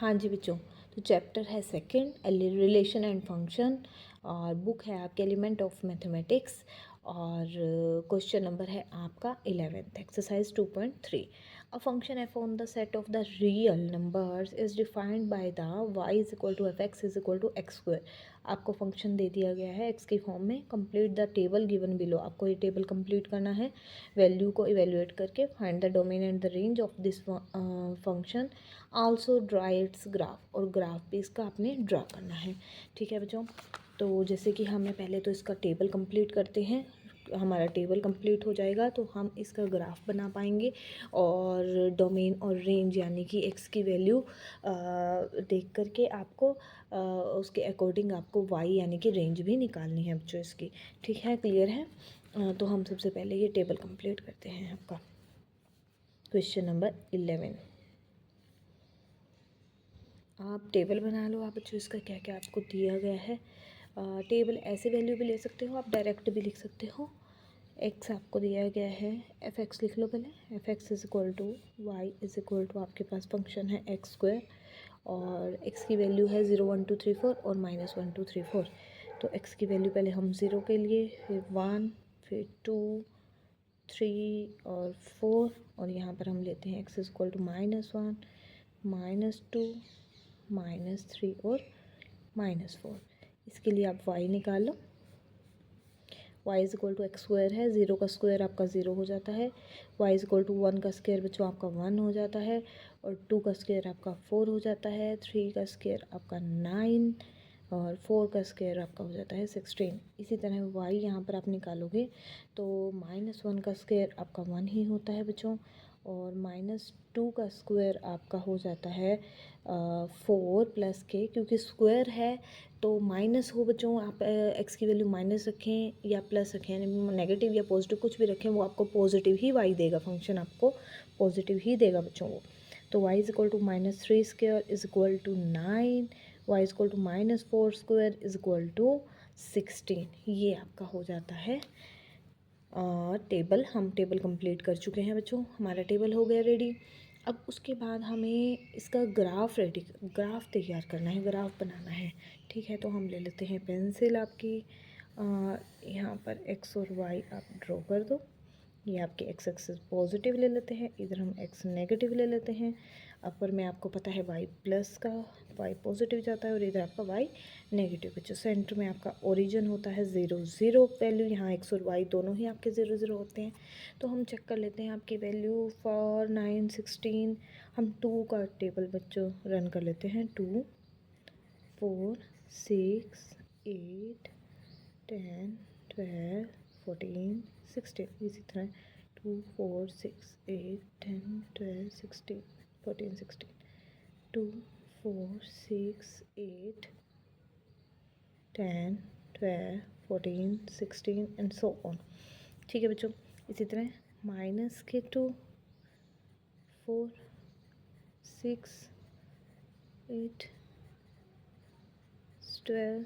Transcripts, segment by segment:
हाँ जी बच्चों, तो चैप्टर है सेकंड रिलेशन एंड फंक्शन और बुक है आपके एलिमेंट ऑफ मैथमेटिक्स और क्वेश्चन नंबर है आपका 11th exercise 2.3। A function f on the set of the real numbers is defined by the y is equal to f x is equal to x square. आपको function दे दिया गया है x की form में। Complete the table given below. आपको ये table complete करना है, वैल्यू को इवेल्युएट करके find the domain and the range of this function. Also draw it's graph, और ग्राफ भी इसका आपने ड्रा करना है। ठीक है बच्चों, तो जैसे कि हमें पहले तो इसका टेबल कंप्लीट करते हैं। हमारा टेबल कंप्लीट हो जाएगा तो हम इसका ग्राफ बना पाएंगे और डोमेन और रेंज यानी कि एक्स की वैल्यू देख करके आपको उसके अकॉर्डिंग आपको वाई यानी कि रेंज भी निकालनी है बच्चों इसकी। ठीक है, क्लियर है? तो हम सबसे पहले ये टेबल कंप्लीट करते हैं। आपका क्वेश्चन नंबर 11, आप टेबल बना लो। आप बच्चों इसका क्या क्या आपको दिया गया है। टेबल ऐसे वैल्यू भी ले सकते हो, आप डायरेक्ट भी लिख सकते हो। एक्स आपको दिया गया है, एफ एक्स लिख लो पहले। F x is equal to y is equal to आपके पास फंक्शन है एक्स स्क्वायर और एक्स की वैल्यू है 0 1 2 3 4 और -1 2 3 4। तो एक्स की वैल्यू पहले हम 0 के लिए, फिर 1, फिर 2, 3 और 4, और यहाँ पर हम लेते हैं एक्स इज इक्वल टू -1, -2, -3 और -4। इसके लिए आप y निकाल लो। y is equal to x square है, 0 का स्क्वायर आपका 0 हो जाता है। y इज इक्वल टू 1 का स्क्वायर बच्चों आपका 1 हो जाता है और 2 का स्क्वायर आपका 4 हो जाता है। 3 का स्क्वायर आपका 9 और 4 का स्क्वायर आपका हो जाता है 16। इसी तरह y यहाँ पर आप निकालोगे तो -1 का स्क्वायर आपका 1 ही होता है बच्चों, और -2 का स्क्वायर आपका हो जाता है 4 प्लस के, क्योंकि स्क्वायर है तो माइनस हो बच्चों। आप एक्स की वैल्यू माइनस रखें या प्लस रखें, यानी नेगेटिव या पॉजिटिव कुछ भी रखें, वो आपको पॉजिटिव ही वाई देगा। फंक्शन आपको पॉजिटिव ही देगा बच्चों वो। तो y is equal to -3 square is equal to 9, y is equal to -4 square is equal to 16। ये आपका हो जाता है टेबल। हम टेबल कंप्लीट कर चुके हैं बच्चों, हमारा टेबल हो गया रेडी। अब उसके बाद हमें इसका ग्राफ तैयार करना है, ग्राफ बनाना है। ठीक है, तो हम ले लेते हैं पेंसिल आपकी। यहाँ पर एक्स और वाई आप ड्रॉ कर दो। ये आपके एक्स एक्सिस पॉजिटिव ले लेते हैं, इधर हम एक्स नेगेटिव ले लेते हैं। अपर में आपको पता है वाई प्लस का, वाई पॉजिटिव जाता है और इधर आपका वाई नेगेटिव। बच्चों सेंटर में आपका ओरिजिन होता है 0 0 वैल्यू, यहाँ एक्स और वाई दोनों ही आपके 0 0 होते हैं। तो हम चेक कर लेते हैं आपकी वैल्यू 4 9 16। हम 2 का टेबल बच्चों रन कर लेते हैं। 2 4 6 8 10 12 14 16। इसी तरह 2 4 6 8 10 12 16 14 16 2 4 6 8 10 12 14 16 एंड सो ऑन। ठीक है बच्चों, इसी तरह माइनस के 2 4 6 8 12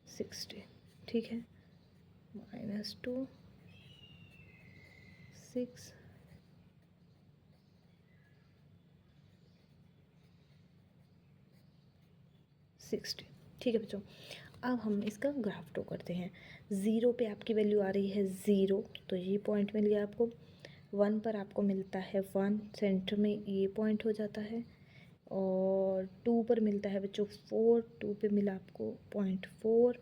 16। ठीक है, -2 6 60। ठीक है बच्चों, अब हम इसका ग्राफ ड्रॉ करते हैं। 0 पे आपकी वैल्यू आ रही है 0, तो ये पॉइंट मिल गया आपको। 1 पर आपको मिलता है 1, सेंटर में ये पॉइंट हो जाता है। और 2 पर मिलता है बच्चों 4, 2 पे मिला आपको पॉइंट 4।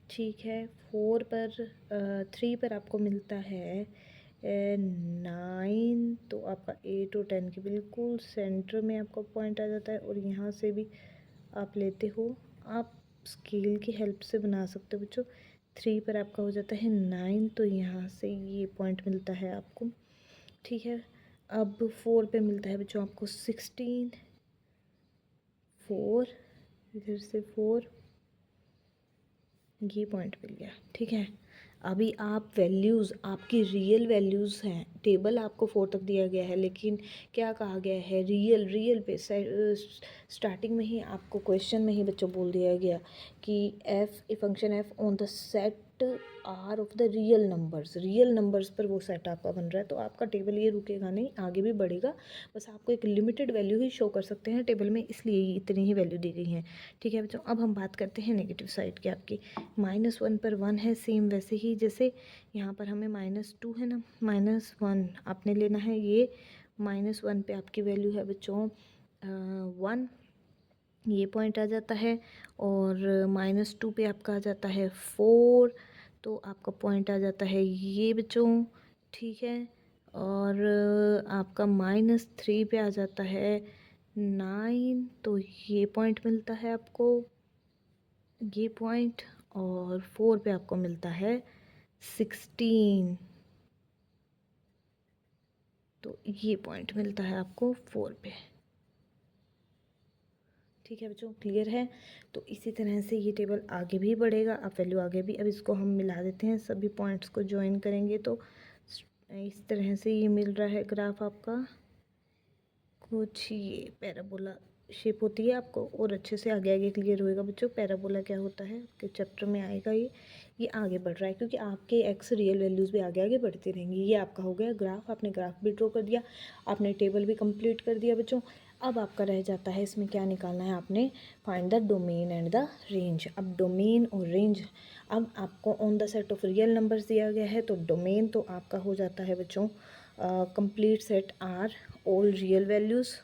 ठीक है, 4 पर 3 पर आपको मिलता है 9, तो आपका 8 और 10 के बिल्कुल सेंटर में आपका पॉइंट आ जाता है। और यहाँ से भी आप लेते हो, आप स्केल की हेल्प से बना सकते हो बच्चों। 3 पर आपका हो जाता है 9, तो यहाँ से ये पॉइंट मिलता है आपको। ठीक है, अब 4 पे मिलता है बच्चों आपको 16, 4 इधर से 4, ये पॉइंट मिल गया। ठीक है, अभी आप वैल्यूज़ आपकी रियल वैल्यूज़ हैं, टेबल आपको 4 तक दिया गया है, लेकिन क्या कहा गया है, रियल पे स्टार्टिंग में ही आपको क्वेश्चन में ही बच्चों बोल दिया गया कि a function f on the set R of the real numbers पर वो सेट आपका बन रहा है, तो आपका टेबल ये रुकेगा नहीं, आगे भी बढ़ेगा। बस आपको एक लिमिटेड वैल्यू ही शो कर सकते हैं टेबल में, इसलिए इतनी ही वैल्यू दी गई है। ठीक है बच्चों, अब हम बात करते हैं नेगेटिव साइड की आपकी। -1 पर 1 है, सेम वैसे ही जैसे यहाँ पर हमें -2 है ना, -1 आपने लेना है, ये -1 पे आपकी वैल्यू है बच्चों 1, ये पॉइंट आ जाता है, और -2 पे आपका आ जाता है 4, तो आपका पॉइंट आ जाता है ये बच्चों। ठीक है, और आपका -3 पे आ जाता है 9, तो ये पॉइंट मिलता है आपको, ये पॉइंट, और 4 पे आपको मिलता है 16, तो ये पॉइंट मिलता है आपको 4 पे। ठीक है बच्चों, क्लियर है। तो इसी तरह से ये टेबल आगे भी बढ़ेगा, अब वैल्यू आगे भी, अब इसको हम मिला देते हैं, सभी पॉइंट्स को ज्वाइन करेंगे तो इस तरह से ये मिल रहा है ग्राफ आपका, कुछ ये पैराबोला शेप होती है आपको, और अच्छे से आगे आगे क्लियर होएगा बच्चों। पैराबोला क्या होता है आपके चैप्टर में आएगा, ये आगे बढ़ रहा है क्योंकि आपके एक्स रियल वैल्यूज़ भी आगे आगे बढ़ती रहेंगी। ये आपका हो गया ग्राफ, आपने ग्राफ भी ड्रॉ कर दिया, आपने टेबल भी कंप्लीट कर दिया बच्चों। अब आपका रह जाता है इसमें क्या निकालना है, आपने find the domain and the range. अब डोमेन और रेंज, अब आपको on the set of real numbers दिया गया है, तो डोमेन तो आपका हो जाता है बच्चों complete set R all real values,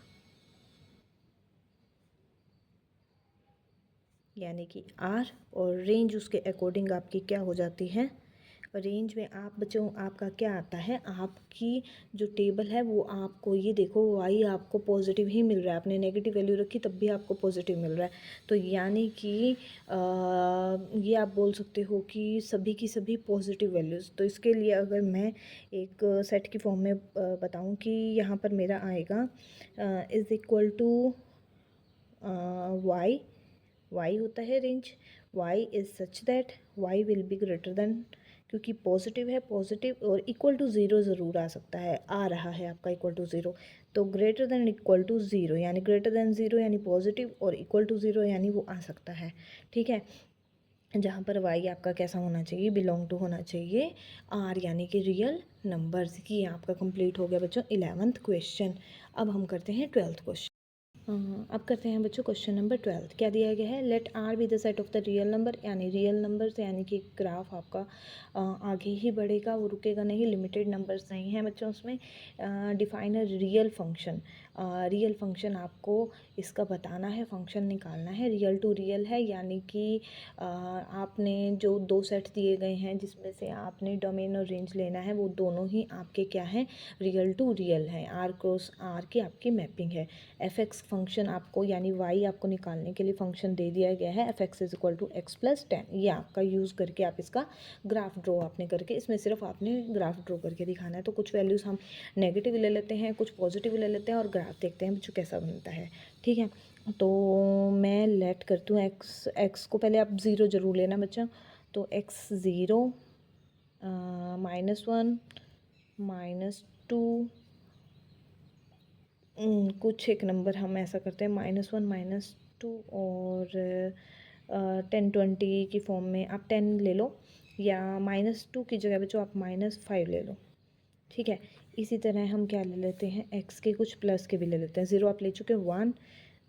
यानी कि आर, और रेंज उसके अकॉर्डिंग आपकी क्या हो जाती है, रेंज में आप बच्चों आपका क्या आता है, आपकी जो टेबल है वो आपको, ये देखो वाई आपको पॉजिटिव ही मिल रहा है, आपने नेगेटिव वैल्यू रखी तब भी आपको पॉजिटिव मिल रहा है, तो यानी कि ये आप बोल सकते हो कि सभी की सभी पॉजिटिव वैल्यूज़। तो इसके लिए अगर मैं एक सेट की फॉर्म में बताऊं कि यहाँ पर मेरा आएगा इज़ इक्वल टू वाई होता है range, y is such that y will be greater than, क्योंकि पॉजिटिव है, पॉजिटिव और इक्वल टू ज़ीरो ज़रूर आ सकता है, आ रहा है आपका इक्वल टू ज़ीरो, तो greater than equal to zero, यानी ग्रेटर देन ज़ीरो यानी पॉजिटिव, और इक्वल टू ज़ीरो यानी वो आ सकता है। ठीक है, जहाँ पर वाई आपका कैसा होना चाहिए, बिलोंग टू होना चाहिए आर, यानी कि रियल नंबर्स की। आपका कंप्लीट हो गया बच्चों 11th क्वेश्चन। अब हम करते हैं 12th क्वेश्चन। अब करते हैं बच्चों क्वेश्चन नंबर 12। क्या दिया गया है, let R be the set of the real number, यानी रियल नंबर्स, यानी कि ग्राफ आपका आगे ही बढ़ेगा, वो रुकेगा नहीं, लिमिटेड नंबर्स नहीं हैं बच्चों उसमें। Define a real function, real function आपको इसका बताना है, फंक्शन निकालना है, रियल टू रियल है, यानी कि आपने जो दो सेट दिए गए हैं जिसमें से आपने डोमेन और रेंज लेना है, वो दोनों ही आपके क्या हैं, रियल टू रियल हैं, आर क्रॉस आर की आपकी मैपिंग है। एफ एक्स फंक्शन आपको, यानी वाई आपको निकालने के लिए फंक्शन दे दिया गया है, f x is equal to x plus 10, ये आपका यूज़ करके आप इसका ग्राफ ड्रॉ आपने करके, इसमें सिर्फ आपने ग्राफ ड्रॉ करके दिखाना है। तो कुछ वैल्यूज़ हम नेगेटिव ले लेते हैं, कुछ पॉजिटिव ले लेते हैं, और ग्राफ देखते हैं बच्चों कैसा बनता है। ठीक है, तो मैं लेट करती हूँ एक्स को, पहले आप ज़ीरो ज़रूर लेना बच्चों, तो एक्स ज़ीरो, -1, -2, कुछ एक नंबर हम ऐसा करते हैं -1, -2, और 10 20 की फॉर्म में आप 10 ले लो, या -2 की जगह बच्चों आप -5 ले लो। ठीक है, इसी तरह हम क्या ले लेते हैं, एक्स के कुछ प्लस के भी ले लेते हैं। ज़ीरो आप ले चुके हैं 1,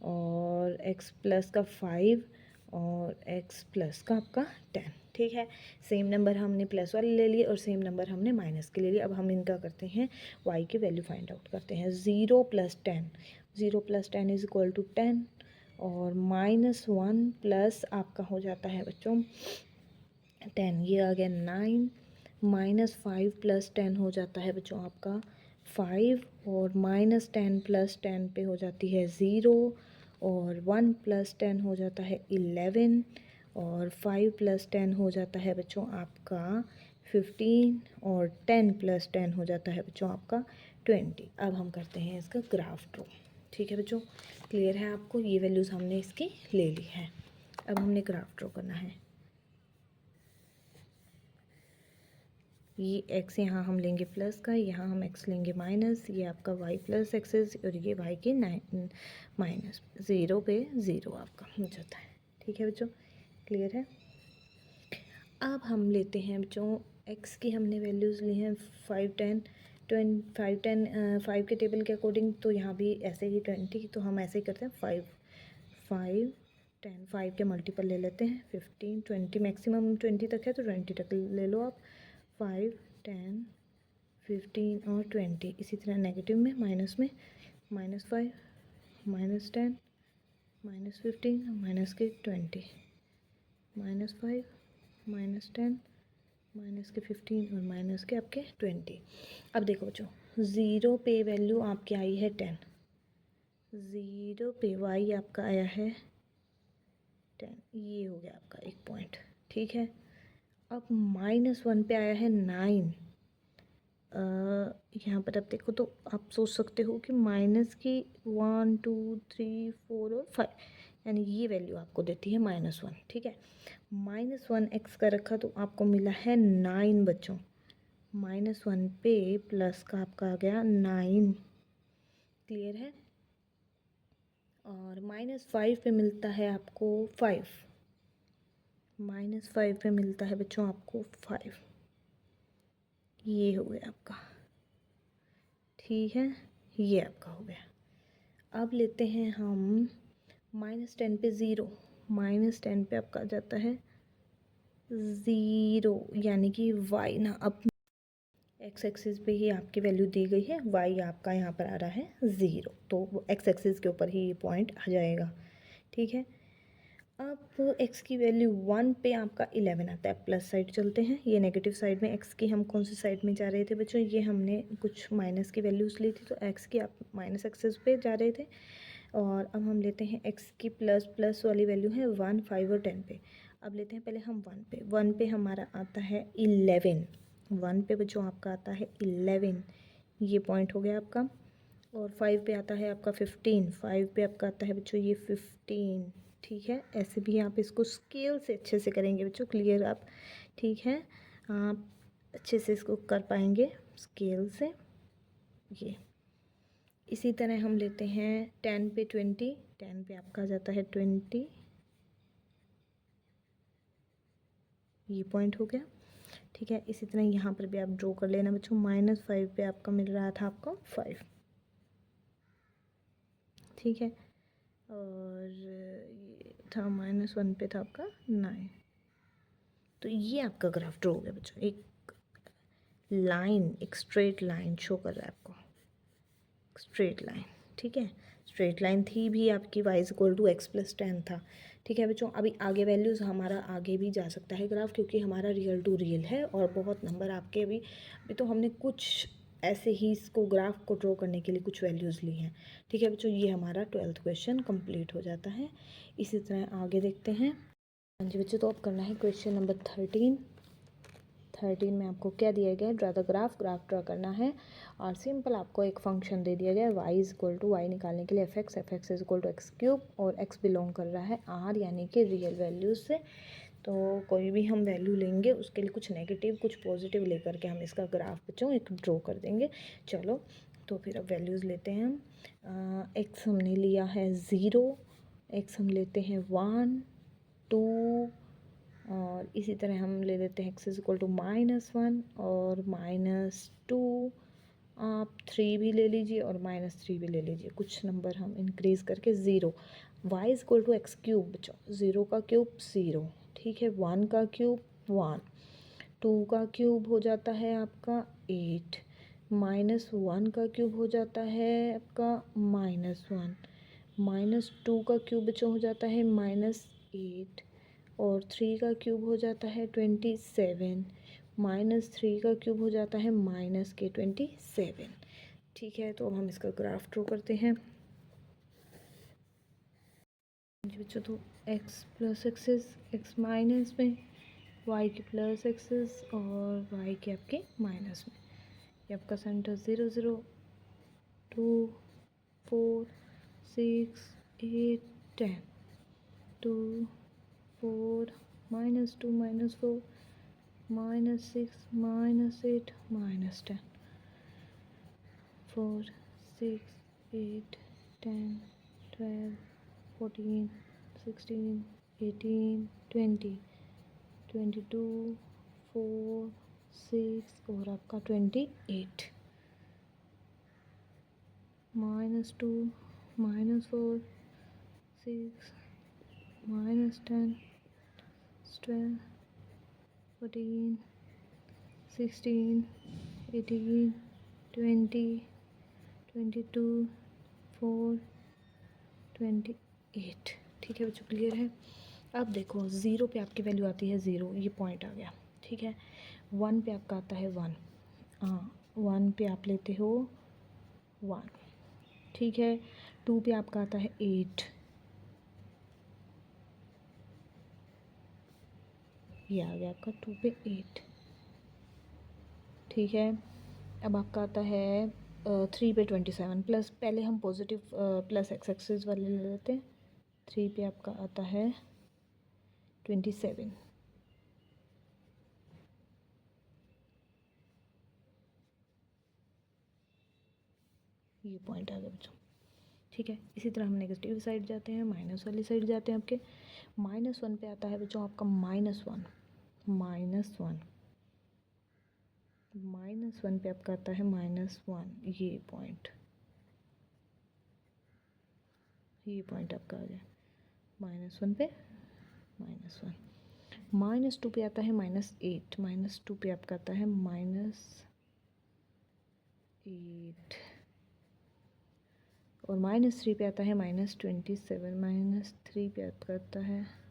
और एक्स प्लस का 5, और एक्स प्लस का आपका 10। ठीक है, सेम नंबर हमने प्लस वाले ले लिए और सेम नंबर हमने माइनस के ले लिए। अब हम इनका करते हैं वाई की वैल्यू फाइंड आउट करते हैं। 0 + 10, 0 + 10 इज इक्वल टू 10, और -1 प्लस आपका हो जाता है बच्चों 10, ये आ गया 9, -5 + 10 हो जाता है बच्चों आपका 5, और -10 + 10 पे हो जाती है 0, और 1 + 10 हो जाता है 11, और 5 + 10 हो जाता है बच्चों आपका 15, और 10 + 10 हो जाता है बच्चों आपका 20। अब हम करते हैं इसका ग्राफ ड्रॉ। ठीक है बच्चों, क्लियर है आपको, ये वैल्यूज़ हमने इसकी ले ली है, अब हमने ग्राफ ड्रॉ करना है। ये x यहाँ हम लेंगे प्लस का, यहाँ हम x लेंगे माइनस, ये आपका y प्लस एक्सेस और ये y के माइनस, 0 पे 0 आपका हो जाता है। ठीक है बच्चों, क्लियर है। अब हम लेते हैं बच्चों x की हमने वैल्यूज़ ली हैं 5 10 5 के टेबल के अकॉर्डिंग, तो यहाँ भी ऐसे ही 20, तो हम ऐसे ही करते हैं 5 10 5 के मल्टीपल ले लेते हैं 15 20, मैक्सिमम 20 तक है तो 20 तक ले लो आप। 5 10 15 और 20, इसी तरह नेगेटिव में माइनस में -5 -10 -15 माइनस के 20, -5 -10 माइनस के 15 और माइनस के आपके 20। अब देखो बच्चों, 0 पे वैल्यू आपकी आई है 10, 0 पे y आपका आया है 10, ये हो गया आपका एक पॉइंट। ठीक है, अब -1 पे आया है 9। यहाँ पर आप देखो तो आप सोच सकते हो कि माइनस की 1 2 3 4 और 5, यानी ये वैल्यू आपको देती है -1। ठीक है, -1 x का रखा तो आपको मिला है 9 बच्चों। -1 पे प्लस का आपका आ गया 9, क्लियर है। और -5 पे मिलता है आपको 5, -5 पे मिलता है बच्चों आपको 5, ये हो गया आपका। ठीक है, ये आपका हो गया। अब लेते हैं हम -10 पे 0, -10 पे आपका आ जाता है 0, यानी कि y ना, अब x एक्सिस पे ही आपकी वैल्यू दी गई है, y आपका यहाँ पर आ रहा है 0, तो x एक्सिस के ऊपर ही ये पॉइंट आ जाएगा। ठीक है, अब x की वैल्यू 1 पे आपका 11 आता है, प्लस साइड चलते हैं, ये नेगेटिव साइड में x की हम कौन सी साइड में जा रहे थे बच्चों, ये हमने कुछ माइनस की वैल्यूज़ ली थी तो x की आप माइनस एक्सेस पे जा रहे थे। और अब हम लेते हैं x की प्लस वाली वैल्यू है 1 5 और 10 पे। अब लेते हैं पहले हम 1 पे, 1 पे हमारा आता है 11, 1 पे बच्चों आपका आता है 11, ये पॉइंट हो गया आपका। और 5 पे आता है आपका 15, 5 पे आपका आता है बच्चों ये 15। ठीक है, ऐसे भी आप इसको स्केल से अच्छे से करेंगे बच्चों, क्लियर आप। ठीक है, आप अच्छे से इसको कर पाएंगे स्केल से। ये इसी तरह हम लेते हैं 10 पे 20, 10 पे आपका आ जाता है 20, ये पॉइंट हो गया। ठीक है, इसी तरह यहाँ पर भी आप ड्रॉ कर लेना बच्चों। -5 पे आपका मिल रहा था आपका 5। ठीक है, और ये था -1 पे था आपका 9। तो ये आपका ग्राफ ड्रॉ हो गया बच्चों, एक लाइन, एक स्ट्रेट लाइन शो कर रहा है आपको, स्ट्रेट लाइन। ठीक है, स्ट्रेट लाइन थी भी आपकी y=x+10 था। ठीक है बच्चों, अभी आगे वैल्यूज़ हमारा आगे भी जा सकता है ग्राफ, क्योंकि हमारा रियल टू रियल है और बहुत नंबर आपके अभी तो हमने कुछ ऐसे ही इसको ग्राफ को ड्रॉ करने के लिए कुछ वैल्यूज़ ली हैं। ठीक है बच्चों, ये हमारा 12th क्वेश्चन कंप्लीट हो जाता है। इसी तरह आगे देखते हैं। हाँ जी बच्चों, तो अब करना है क्वेश्चन नंबर 13 में आपको क्या दिया गया है, ड्रा द ग्राफ ड्रा करना है। और सिंपल आपको एक फंक्शन दे दिया गया है y निकालने के लिए f(x) x³ और x बिलोंग कर रहा है r यानी कि रियल वैल्यूज से। तो कोई भी हम वैल्यू लेंगे उसके लिए कुछ नेगेटिव कुछ पॉजिटिव लेकर के हम इसका ग्राफ बच्चों एक ड्रॉ कर देंगे। चलो, तो फिर अब वैल्यूज़ लेते हैं हम। x हमने लिया है 0, x हम लेते हैं 1 2, और इसी तरह हम ले लेते हैं x=-1 और -2, आप 3 भी ले लीजिए और -3 भी ले लीजिए, कुछ नंबर हम इंक्रीज़ करके 0। y=x³ बच्चों, 0 का क्यूब 0, ठीक है, 1 का क्यूब 1, 2 का क्यूब हो जाता है आपका 8, -1 का क्यूब हो जाता है आपका -1, -2 का क्यूब बच्चों हो जाता है -8, और 3 का क्यूब हो जाता है 27, -3 का क्यूब हो जाता है -27। ठीक है, तो अब हम इसका ग्राफ ड्रॉ करते हैं जी बच्चों। तो x+ एक्सिस, x माइनस में, y के प्लस एक्सिस और y के आपके माइनस में। ये आपका सेंटर 0 0 2 4 6 8 10, 2 4 -2 -4 -6, -8, -10, 4, 6, 8, 10, 12, 14, 16, 18, 20, 22, 4, 6 और आपका 28, -2, -4, 6, -10, 12, 14, 16, 18, 20, 22, 4, 28। ठीक है बच्चों, क्लियर है। अब देखो 0 पे आपकी वैल्यू आती है 0, ये पॉइंट आ गया। ठीक है, 1 पे आपका आता है 1, हाँ 1 पे आप लेते हो 1। ठीक है, 2 पे आपका आता है 8, ये आ गया आपका 2 पे 8। ठीक है, अब आपका आता है 3 पे 27 प्लस, पहले हम पॉजिटिव प्लस एक्स एक्सिस वाले ले लेते हैं। 3 पे आपका आता है 27, ये पॉइंट आ गया बच्चों। ठीक है, इसी तरह हम नेगेटिव साइड जाते हैं, माइनस वाली साइड जाते हैं। आपके -1 पे आता है बच्चों आपका -1, -1 पे आपका आता है -1, ये पॉइंट आपका आ गया -1 पे -1। -2 पे आता है -8, -2 पे आपका आता है -8 और -3 पे आता है -27, -3 पे आपका आता है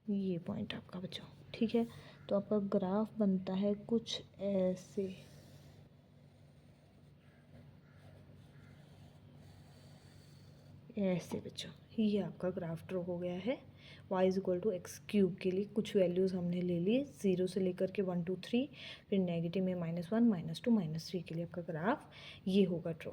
ये पॉइंट आपका बच्चों। ठीक है, तो आपका ग्राफ बनता है कुछ ऐसे बच्चों, ये आपका ग्राफ ड्रॉ हो गया है। y=x³ के लिए कुछ वैल्यूज़ हमने ले ली 0 से लेकर के 1 2 3, फिर नेगेटिव में -1, -2, -3 के लिए आपका ग्राफ ये होगा ड्रॉ।